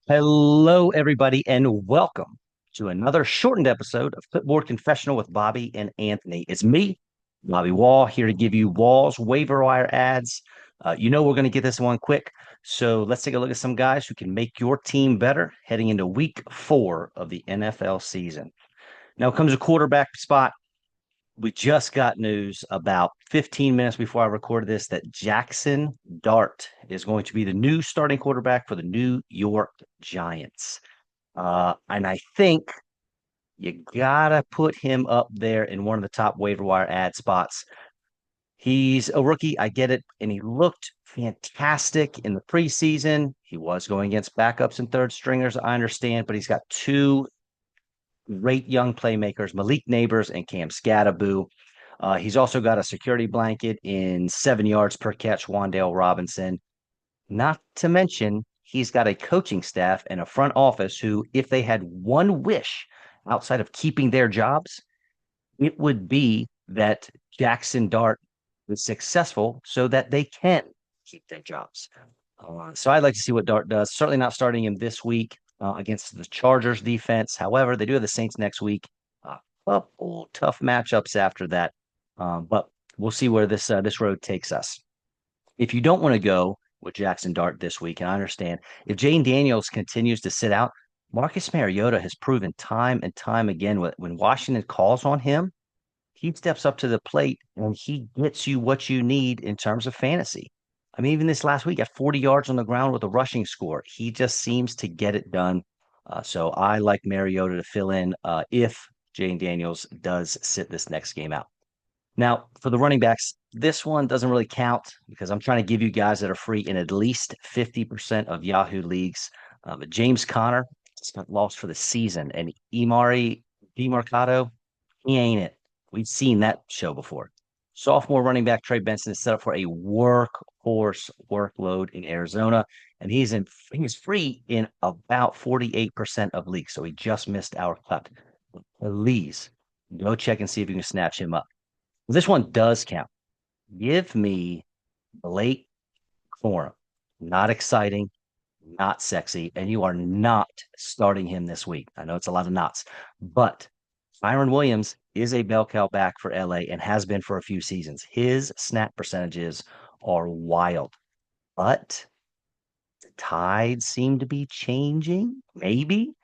Hello, everybody, and welcome to another shortened episode of Clipboard Confessional with Bobby and Anthony. It's me, Bobby Waugh, here to give you Waugh's waiver wire ads. We're going to get this one quick. So let's take a look at some guys who can make your team better heading into week 4 of the NFL season. Now comes a quarterback spot. We just got news about 15 minutes before I recorded this that Jackson Dart is going to be the new starting quarterback for the New York Giants. And I think you gotta put him up there in one of the top waiver wire ad spots. He's a rookie, I get it, and he looked fantastic in the preseason. He was going against backups and third stringers, I understand, but he's got two great young playmakers, Malik Neighbors and Cam Scattaboo. He's also got a security blanket in 7 yards per catch, Wandale Robinson. Not to mention, he's got a coaching staff and a front office who, if they had one wish outside of keeping their jobs, it would be that Jackson Dart was successful so that they can keep their jobs. So I'd like to see what Dart does. Certainly not starting him this week against the Chargers defense. However, they do have the Saints next week. Couple tough matchups after that, but we'll see where this road takes us. If you don't want to go with Jackson Dart this week, and I understand, if Jane Daniels continues to sit out, Marcus Mariota has proven time and time again when Washington calls on him, he steps up to the plate and he gets you what you need in terms of fantasy. I mean, even this last week at 40 yards on the ground with a rushing score, he just seems to get it done. So I like Mariota to fill in if Jane Daniels does sit this next game out. Now, for the running backs, this one doesn't really count because I'm trying to give you guys that are free in at least 50% of Yahoo leagues. But James Conner just got lost for the season, and Imari DiMercado, he ain't it. We've seen that show before. Sophomore running back Trey Benson is set up for a workhorse workload in Arizona, and he's free in about 48% of leagues, so he just missed our cut. Please go check and see if you can snatch him up. This one does count. Give me Blake Corum. Not exciting, not sexy, and you are not starting him this week. I know it's a lot of knots, but Byron Williams is a bell cow back for LA and has been for a few seasons. His snap percentages are wild, but the tides seem to be changing. Maybe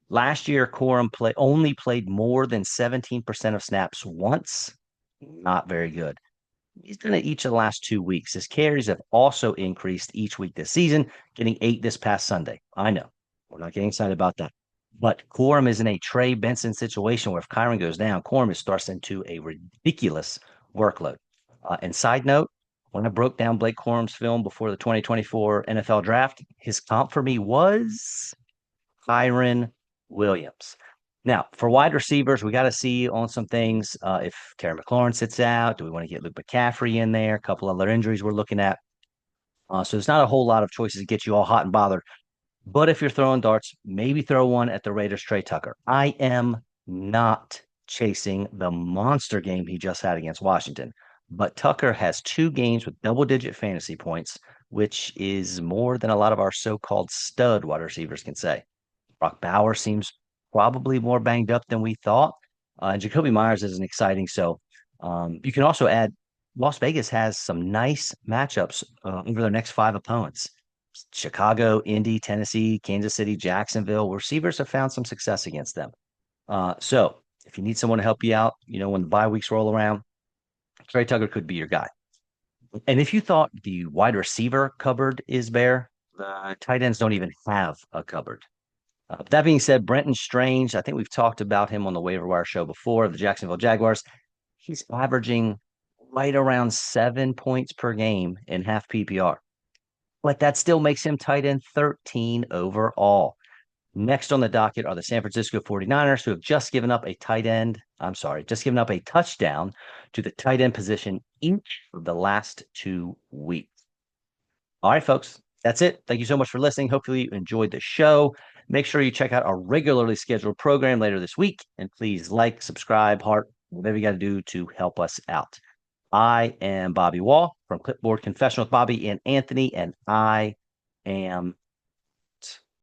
last year, only played more than 17% of snaps once. Not very good. He's done it each of the last 2 weeks. His carries have also increased each week this season, getting 8 this past Sunday. I know we're not getting excited about that. But Corum is in a Trey Benson situation where if Kyron goes down, Corum is thrust into a ridiculous workload. And side note, when I broke down Blake Corum's film before the 2024 NFL draft, his comp for me was Kyron Williams. Now, for wide receivers, we got to see on some things. If Terry McLaurin sits out, do we want to get Luke McCaffrey in there? A couple other injuries we're looking at. So there's not a whole lot of choices to get you all hot and bothered. But if you're throwing darts, maybe throw one at the Raiders' Trey Tucker. I am not chasing the monster game he just had against Washington. But Tucker has 2 games with double-digit fantasy points, which is more than a lot of our so-called stud wide receivers can say. Brock Bauer seems probably more banged up than we thought. And Jacoby Myers isn't exciting. So you can also add Las Vegas has some nice matchups over their next 5 opponents. Chicago, Indy, Tennessee, Kansas City, Jacksonville. Receivers have found some success against them. So if you need someone to help you out, when the bye weeks roll around, Trey Tucker could be your guy. And if you thought the wide receiver cupboard is bare, the tight ends don't even have a cupboard. That being said, Brenton Strange, I think we've talked about him on the waiver wire show before, the Jacksonville Jaguars. He's averaging right around 7 points per game in half PPR. But that still makes him tight end 13 overall. Next on the docket are the San Francisco 49ers, who have just given up a touchdown to the tight end position each of the last 2 weeks. All right, folks, that's it. Thank you so much for listening. Hopefully you enjoyed the show. Make sure you check out our regularly scheduled program later this week. And please like, subscribe, heart, whatever you got to do to help us out. I am Bobby Waugh from Clipboard Confessional with Bobby and Anthony, and I am